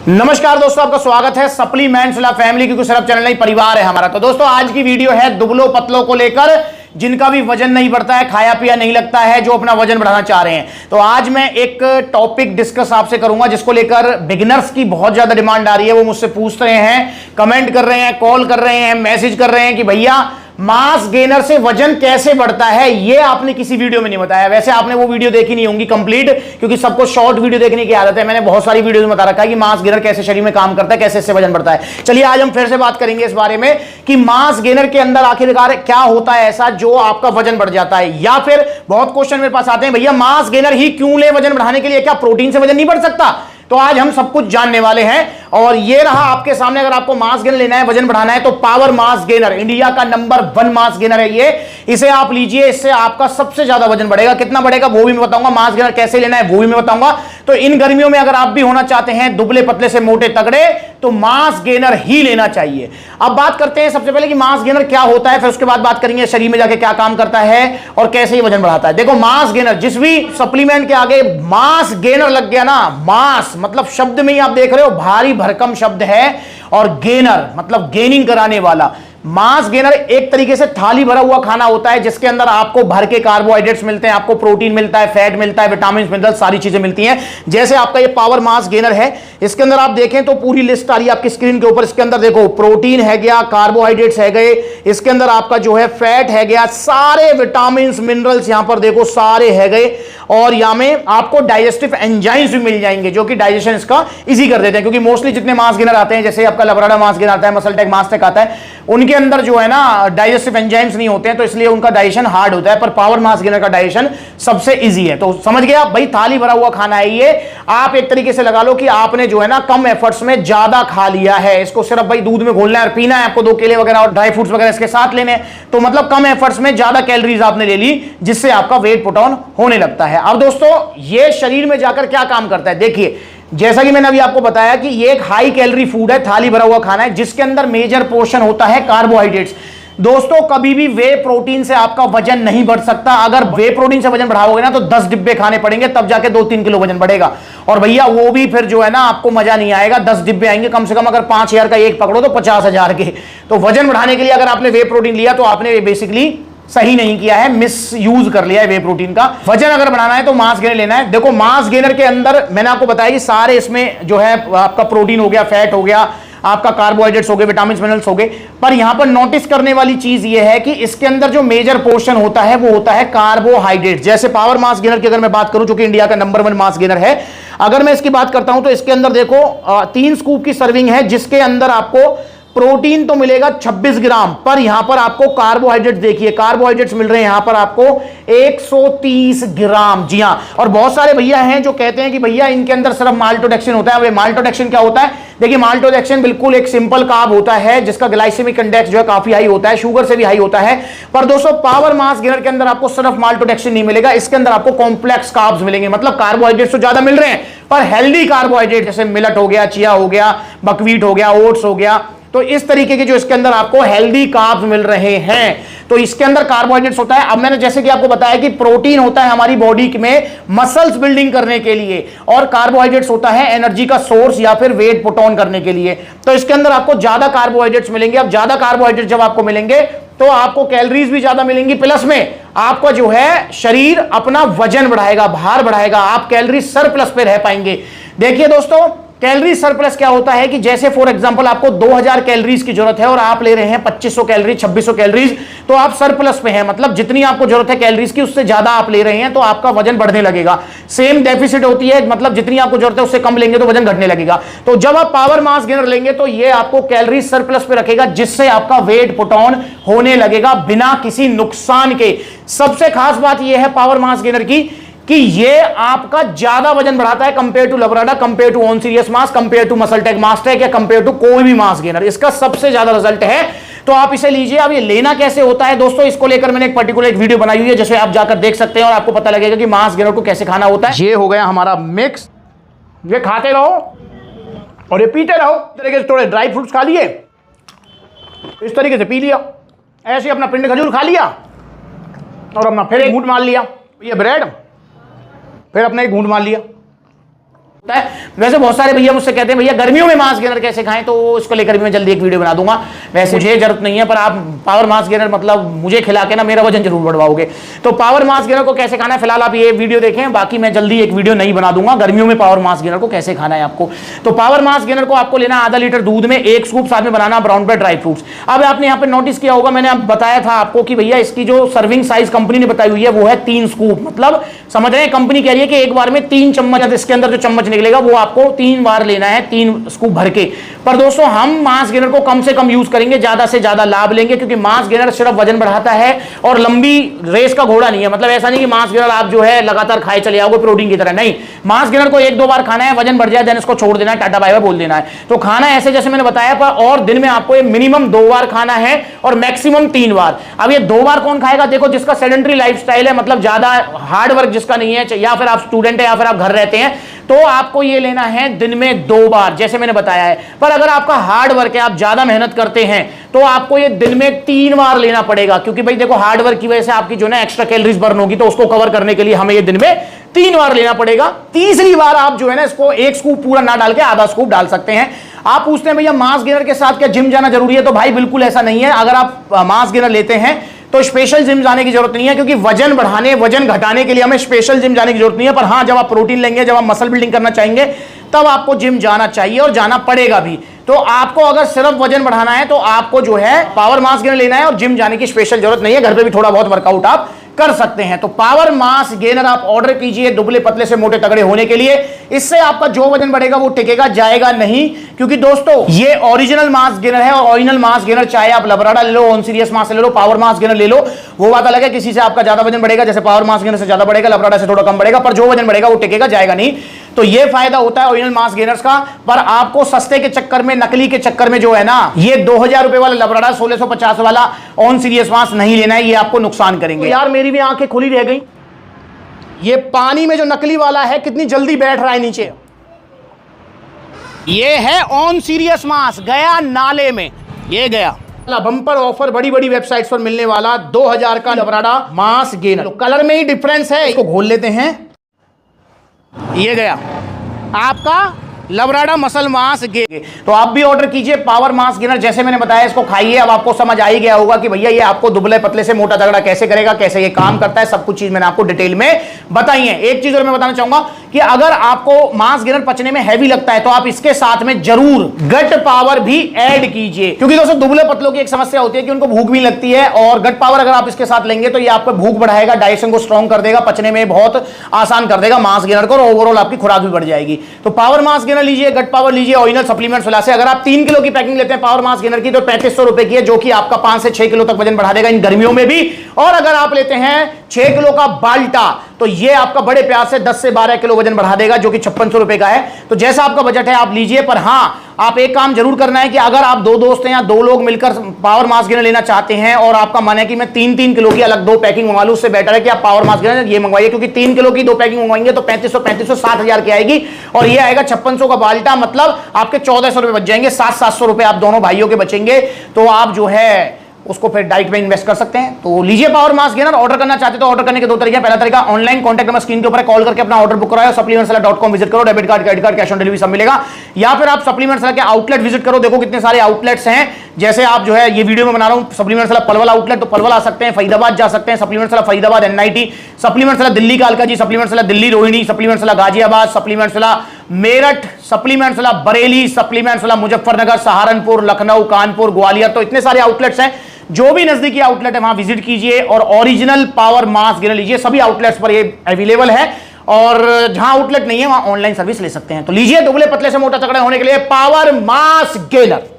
नमस्कार दोस्तों, आपका स्वागत है सप्लीमेंट्स ला फैमिली की। सिर्फ चैनल नहीं, परिवार है हमारा। तो दोस्तों आज की वीडियो है दुबलों पतलों को लेकर, जिनका भी वजन नहीं बढ़ता है, खाया पिया नहीं लगता है, जो अपना वजन बढ़ाना चाह रहे हैं। तो आज मैं एक टॉपिक डिस्कस आपसे करूंगा जिसको लेकर बिगिनर्स की बहुत ज्यादा डिमांड आ रही है। वो मुझसे पूछ रहे हैं, कमेंट कर रहे हैं, कॉल कर रहे हैं, मैसेज कर रहे हैं कि भैया मास गेनर से वजन कैसे बढ़ता है। ये आपने किसी वीडियो में नहीं बताया। वैसे आपने वो वीडियो देखी नहीं होंगी कंप्लीट, क्योंकि सबको शॉर्ट वीडियो देखने की आदत है। मैंने बहुत सारी वीडियो में बता रखा है कि मास गेनर कैसे शरीर में काम करता है, कैसे इससे वजन बढ़ता है। चलिए आज हम फिर से बात करेंगे इस बारे में कि मास गेनर के अंदर आखिरकार क्या होता है ऐसा जो आपका वजन बढ़ जाता है। या फिर बहुत क्वेश्चन मेरे पास आते हैं, भैया मास गेनर ही क्यों ले वजन बढ़ाने के लिए, क्या प्रोटीन से वजन नहीं बढ़ सकता? तो आज हम सब कुछ जानने वाले हैं। और ये रहा आपके सामने, अगर आपको मास गेनर लेना है, वजन बढ़ाना है, तो पावर मास गेनर इंडिया का नंबर 1 मास गेनर है ये। इसे आप लीजिए, इससे आपका सबसे ज्यादा वजन बढ़ेगा। कितना बढ़ेगा वो भी मैं बताऊंगा, मास गेनर कैसे लेना है वो भी मैं बताऊंगा। तो इन गर्मियों में अगर आप भी होना चाहते हैं दुबले पतले से मोटे तगड़े, तो मास गेनर ही लेना चाहिए। अब बात करते हैं सबसे पहले कि मास गेनर क्या होता है, फिर उसके बाद बात करेंगे शरीर में जाके क्या काम करता है और कैसे ही वजन बढ़ाता है। देखो मास गेनर, जिस भी सप्लीमेंट के आगे मास गेनर लग गया ना, मास मतलब शब्द में ही आप देख रहे हो भारी भरकम शब्द है, और गेनर मतलब गेनिंग कराने वाला। मास गेनर एक तरीके से थाली भरा हुआ खाना होता है जिसके अंदर आपको भर के कार्बोहाइड्रेट्स मिलते हैं, आपको प्रोटीन मिलता है, फैट मिलता है, विटामिन मिनरल, सारी चीजें मिलती हैं। जैसे आपका ये पावर मास गेनर है, इसके अंदर आप देखें तो पूरी लिस्ट आ रही है आपकी स्क्रीन के ऊपर। इसके अंदर देखो प्रोटीन है गया, कार्बोहाइड्रेट्स है गए, इसके अंदर आपका जो है फैट है गया, सारे विटामिन मिनरल्स यहां पर देखो सारे है गए। और यहां में आपको डाइजेस्टिव एंजाइम्स भी मिल जाएंगे जो कि डाइजेशन इसका इजी कर देते हैं। क्योंकि मोस्टली जितने मास गेनर आते हैं, जैसे आपका लबराडा मास गेनर आता है, मसल टेक मास टेक आता है, उनके अंदर जो है ना डाइजेस्टिव एंजाइम्स नहीं होते हैं, तो इसलिए उनका डाइजेशन हार्ड होता है। पर पावर मास गेनर का डाइजेशन सबसे इजी है। तो समझ गया भाई, थाली भरा हुआ खाना है ये। आप एक तरीके से लगा लो कि आपने जो है ना कम एफर्ट्स में ज्यादा खा लिया है। इसको सिर्फ भाई दूध में घोलना है और पीना है, आपको 2 केले वगैरह और ड्राई फ्रूट्स वगैरह इसके साथ लेने हैं। तो मतलब कम एफर्ट्स में ज्यादा कैलोरीज आपने ले ली, जिससे आपका वेट पुट ऑन होने लगता है। अब दोस्तों ये शरीर में जाकर क्या काम करता है, देखिए जैसा कि मैंने अभी आपको बताया कि ये एक हाई कैलोरी फूड है, थाली भरा हुआ खाना है, जिसके अंदर मेजर पोर्शन होता है कार्बोहाइड्रेट्स। दोस्तों कभी भी वे प्रोटीन से आपका वजन नहीं बढ़ सकता। अगर वे प्रोटीन से वजन बढ़ाओगे ना तो 10 डिब्बे खाने पड़ेंगे, तब जाके 2-3 किलो वजन बढ़ेगा। और भैया वो भी फिर जो है ना आपको मजा नहीं आएगा। 10 डिब्बे आएंगे कम से कम, अगर 5,000 का एक पकड़ो तो 50,000 के। तो वजन बढ़ाने के लिए अगर आपने वे प्रोटीन लिया तो आपने बेसिकली सही नहीं किया है, मिस यूज कर लिया है वे प्रोटीन का। वजन अगर बढ़ाना है तो मास गेनर लेना है। देखो मास गेनर के अंदर मैंने आपको बताया कि सारे इसमें जो है आपका प्रोटीन हो गया, फैट हो गया, आपका कार्बोहाइड्रेट्स हो गए, विटामिन मिनरल्स हो गए। पर यहां पर नोटिस करने वाली चीज यह है कि इसके अंदर जो मेजर पोर्शन होता है वो होता है कार्बोहाइड्रेट। जैसे पावर मास गेनर की अगर मैं बात करूं, जो कि इंडिया का नंबर 1 मास गेनर है, अगर मैं इसकी बात करता हूं तो इसके अंदर देखो 3 स्कूप की सर्विंग है, जिसके अंदर आपको प्रोटीन तो मिलेगा 26 ग्राम, पर यहां पर आपको कार्बोहाइड्रेट देखिए, कार्बोहाइड्रेट्स मिल रहे हैं यहां पर आपको 130 ग्राम। जी हां। और बहुत सारे भैया हैं जो कहते हैं कि भैया इनके अंदर सिर्फ माल्टोडेक्सिन होता है। माल्टोडेक्सिन क्या होता है? देखिए माल्टोडेक्सिन बिल्कुल एक सिंपल कार्ब होता है जिसका ग्लाइसेमिक इंडेक्स जो है काफी हाई होता है, शुगर से भी हाई होता है। पर दोस्तों पावर मास गेनर के अंदर आपको सिर्फ माल्टोडेक्सिन नहीं मिलेगा, इसके अंदर आपको कॉम्प्लेक्स कार्ब्स मिलेंगे। मतलब कार्बोहाइड्रेट्स तो ज्यादा मिल रहे हैं, पर हेल्दी कार्बोहाइड्रेट जैसे मिलेट हो गया, चिया हो गया, बकवीट हो गया, ओट्स हो गया, तो इस तरीके के जो इसके अंदर आपको हेल्दी कार्ब्स मिल रहे हैं। तो इसके अंदर कार्बोहाइड्रेट्स होता है। अब मैंने जैसे कि आपको बताया कि प्रोटीन होता है हमारी बॉडी में मसल्स बिल्डिंग करने के लिए, और कार्बोहाइड्रेट्स होता है एनर्जी का सोर्स या फिर वेट पुट ऑन करने के लिए। तो इसके अंदर आपको ज्यादा कार्बोहाइड्रेट्स मिलेंगे। अब ज्यादा कार्बोहाइड्रेट जब आपको मिलेंगे तो आपको कैलोरीज भी ज्यादा मिलेंगी, प्लस में आपका जो है शरीर अपना वजन बढ़ाएगा, भार बढ़ाएगा, आप कैलोरी सरप्लस पे रह पाएंगे। देखिए दोस्तों कैलोरी सरप्लस क्या होता है कि जैसे फॉर एग्जांपल आपको 2000 कैलोरीज की जरूरत है और आप ले रहे हैं 2500 कैलोरी, 2600 कैलोरीज, तो आप सरप्लस पे हैं। मतलब जितनी आपको जरूरत है कैलोरीज की उससे ज्यादा आप ले रहे हैं, तो आपका वजन बढ़ने लगेगा। सेम डेफिसिट होती है, मतलब जितनी आपको जरूरत है उससे कम लेंगे तो वजन घटने लगेगा। तो जब आप पावर मास गेनर लेंगे तो ये आपको कैलोरी सरप्लस पे रखेगा, जिससे आपका वेट पुट ऑन होने लगेगा बिना किसी नुकसान के। सबसे खास बात यह है पावर मास गेनर की कि ये आपका ज्यादा वजन बढ़ाता है compare to Labrada, compare to on Serious Mass, compare to MuscleTech MassTech, या कंपेयर टू कोई भी मास गेनर। इसका सबसे ज्यादा रिजल्ट है। तो आप इसे लीजिए। अब ये लेना कैसे होता है दोस्तों, इसको लेकर मैंने एक पर्टिकुलर एक वीडियो बनाई हुई है, जैसे आप जाकर देख सकते हैं और आपको पता लगेगा कि मास गेनर को कैसे खाना होता है। ये हो गया हमारा मिक्स, ये खाते रहो और ये पीते रहो। इस तरीके से थोड़े ड्राई फ्रूट्स खा लिए, इस तरीके से पी लिया, ऐसे अपना पिंड खजूर खा लिया और अपना फिर एक घूंट मार लिया। ये ब्रेड, फिर अपना एक घूंट मार लिया, है। वैसे बहुत सारे भैया मुझसे कहते हैं भैया गर्मियों में मास गेनर कैसे खाएं, तो इसको लेकर भी मैं जल्दी एक वीडियो बना दूंगा। वैसे मुझे जरूरत नहीं है, पर आप पावर मास गेनर मतलब मुझे खिला के ना मेरा वजन जरूर बढ़वाओगे। तो पावर मास गेनर को कैसे खाना है फिलहाल आप ये वीडियो देखें, बाकी मैं जल्दी एक वीडियो नहीं बना दूंगा गर्मियों में पावर मास गेनर को कैसे खाना है आपको। तो पावर मास गेनर को आपको लेना आधा लीटर दूध में 1 स्कूप, साथ में बनाना ब्राउन ब्रेड ड्राई फ्रूट्स। अब आपने यहाँ पे नोटिस किया होगा, मैंने बताया था आपको कि भैया इसकी जो सर्विंग साइज कंपनी ने बताई हुई है वो है 3 स्कूप, मतलब समझ रहे हैं कंपनी कह रही है कि एक बार में 3 चम्मच, इसके अंदर जो चम्मच निकलेगा वो आपको 3 बार लेना है, 3 स्कूप भर के। पर दोस्तों हम मास गेनर को कम से कम यूज करेंगे, ज्यादा से ज्यादा लाभ लेंगे, क्योंकि मास गेनर सिर्फ वजन बढ़ाता है और लंबी रेस का घोड़ा नहीं है। मतलब ऐसा नहीं कि मास गेनर आप जो है लगातार खाए चले आओगे प्रोटीन की तरह, नहीं। मास गेनर को 1-2 बार खाना है, वजन बढ़ जाए देन इसको छोड़ देना है, टाटा बाय बाय बोल देना है। तो खाना ऐसे जैसे मैंने बताया, पर और दिन में आपको मिनिमम 2 बार खाना है और मैक्सिमम 3 बार। अब ये 2 बार कौन खाएगा? देखो जिसका सेडेंटरी लाइफस्टाइल है, मतलब ज्यादा हार्ड वर्क जिसका नहीं है, या फिर आप स्टूडेंट है या फिर आप घर रहते हैं, तो आपको ये लेना है दिन में 2 बार जैसे मैंने बताया है। पर अगर आपका हार्ड वर्क है, आप ज्यादा मेहनत करते हैं, तो आपको ये दिन में 3 बार लेना पड़ेगा, क्योंकि भाई देखो हार्ड वर्क की वजह से आपकी जो ना एक्स्ट्रा कैलोरीज बर्न होगी, तो उसको कवर करने के लिए हमें ये दिन में 3 बार लेना पड़ेगा। तीसरी बार आप जो है ना इसको 1 स्कूप पूरा ना डाल के आधा स्कूप डाल सकते हैं। आप पूछते हैं भैया मास गेनर के साथ क्या जिम जाना जरूरी है? तो भाई बिल्कुल ऐसा नहीं है। अगर आप मास गेनर लेते हैं तो स्पेशल जिम जाने की जरूरत नहीं है, क्योंकि वजन बढ़ाने वजन घटाने के लिए हमें स्पेशल जिम जाने की जरूरत नहीं है। पर हाँ, जब आप प्रोटीन लेंगे, जब आप मसल बिल्डिंग करना चाहेंगे, तब आपको जिम जाना चाहिए और जाना पड़ेगा भी। तो आपको अगर सिर्फ वजन बढ़ाना है तो आपको जो है पावर मास गेनर लेना है और जिम जाने की स्पेशल जरूरत नहीं है, घर पे भी थोड़ा बहुत वर्कआउट आप कर सकते हैं। तो पावर मास गेनर आप ऑर्डर कीजिए दुबले पतले से मोटे तगड़े होने के लिए। इससे आपका जो वजन बढ़ेगा वो टिकेगा, जाएगा नहीं, क्योंकि दोस्तों ये ओरिजिनल मास गेनर है। और ओरिजिनल मास गेनर चाहे आप लबराडा ले लो, ऑन सीरियस मास ले लो, पावर मास गेनर ले लो, वो बात अलग है। किसी से आपका ज्यादा वजन बढ़ेगा, जैसे पावर मास गेनर से ज्यादा बढ़ेगा, लबराडा से थोड़ा कम बढ़ेगा, पर जो वजन बढ़ेगा वो टिकेगा, जाएगा नहीं। तो ये फायदा होता है ओरिजिनल मास गेनर्स का। पर आपको सस्ते के चक्कर में, नकली के चक्कर में जो है ना, ये 2000 रुपए वाला लबराडा, 1650 वाला ऑन सीरियस मास नहीं लेना है, ये आपको नुकसान करेंगे। यार मेरी भी आंखें खुली रह गई, ये पानी में जो नकली वाला है कितनी जल्दी बैठ रहा है नीचे। ये है ऑन सीरियस मास, गया नाले में, ये गया बम्पर ऑफर बड़ी बड़ी वेबसाइट्स पर मिलने वाला 2000 का लबराडा मास गेनर। कलर में ही डिफरेंस है, इसको खोल लेते हैं। ये गया आपका लबराडा मसल मास गेनर। तो आप भी ऑर्डर कीजिए पावर मास गेनर, जैसे मैंने बताया इसको खाइए। अब आपको समझ आ ही गया होगा कि भैया ये आपको दुबले पतले से मोटा तगड़ा कैसे करेगा, कैसे ये काम करता है, सब कुछ चीज मैंने आपको डिटेल में बताई है। एक चीज और मैं बताना चाहूंगा कि अगर आपको मास गेनर पचने में हैवी लगता है तो आप इसके साथ में जरूर गट पावर भी ऐड कीजिए, क्योंकि दोस्तों दुबले पतलों की एक समस्या होती है कि उनको भूख भी लगती है, और गट पावर अगर आप इसके साथ लेंगे तो ये आपको भूख बढ़ाएगा, डाइजेशन को स्ट्रॉन्ग कर देगा, पचने में बहुत आसान कर देगा मास गेनर को, और ओवरऑल आपकी खुराक भी बढ़ जाएगी। तो पावर मास गेनर लीजिए, गट पावर लीजिए ओरिजिनल सप्लीमेंट्स वाला से। अगर आप 3 किलो की पैकिंग लेते हैं पावर मास गेनर की तो 3500 रुपए की है, जो कि आपका 5 से 6 किलो तक वजन बढ़ा देगा इन गर्मियों में भी। और अगर आप लेते हैं 6 किलो का बाल्टा तो ये आपका बड़े प्यार से 10 से 12 किलो वजन बढ़ा देगा, जो कि 5600 रुपए का है। तो जैसा आपका बजट है आप लीजिए। पर हाँ, आप एक काम जरूर करना है कि अगर आप 2 दोस्त हैं या 2 लोग मिलकर पावर मास गेनर लेना चाहते हैं और आपका मन है कि मैं 3-3 किलो की अलग 2 पैकिंग मंगवा लूं, उससे बेटर है कि आप पावर मास गेनर ये मंगवाइए, क्योंकि 3 किलो की 2 पैकिंग मंगवाएंगे तो 3500 60,000 की आएगी, और ये आएगा 5600 का बाल्टा, मतलब आपके 1400 रुपए बच जाएंगे, 700 रुपए आप दोनों भाइयों के बचेंगे। तो आप जो है उसको फिर डाइट में इन्वेस्ट कर सकते हैं। तो लीजिए पावर मास गेनर। ऑर्डर करना चाहते तो ऑर्डर करने के 2 तरीके हैं। पहला तरीका ऑनलाइन, कॉन्टैक्ट नंबर स्क्रीन के ऊपर कॉल करके अपना ऑर्डर बुक कराओ, supplementsala.com विजिट करो, debit card, credit card, cash on delivery सब मिलेगा। या फिर आप सप्लीमेंट्स के आउटलेट विजिट करो, देखो कितने सारे आउटलेट्स हैं। जैसे आप जो है ये वीडियो में बना रहा हूं सप्लीमेंट्स पलवल आउटलेट, तो पलवल आ सकते हैं, फरीदाबाद जा सकते हैं, supplements Faridabad NIT, supplements Delhi कालका ji, supplements Delhi Rohini, supplements Ghaziabad, supplements Meerut, supplements Bareilly, supplements Muzaffarnagar, Saharanpur, Lucknow, Kanpur, Gwalior. तो इतने सारे आउटलेट्स हैं, जो भी नजदीकी आउटलेट है वहां विजिट कीजिए और ओरिजिनल पावर मास गेनर लीजिए। सभी आउटलेट्स पर ये अवेलेबल है, और जहां आउटलेट नहीं है वहां ऑनलाइन सर्विस ले सकते हैं। तो लीजिए दुबले पतले से मोटा तगड़ा होने के लिए पावर मास गेनर।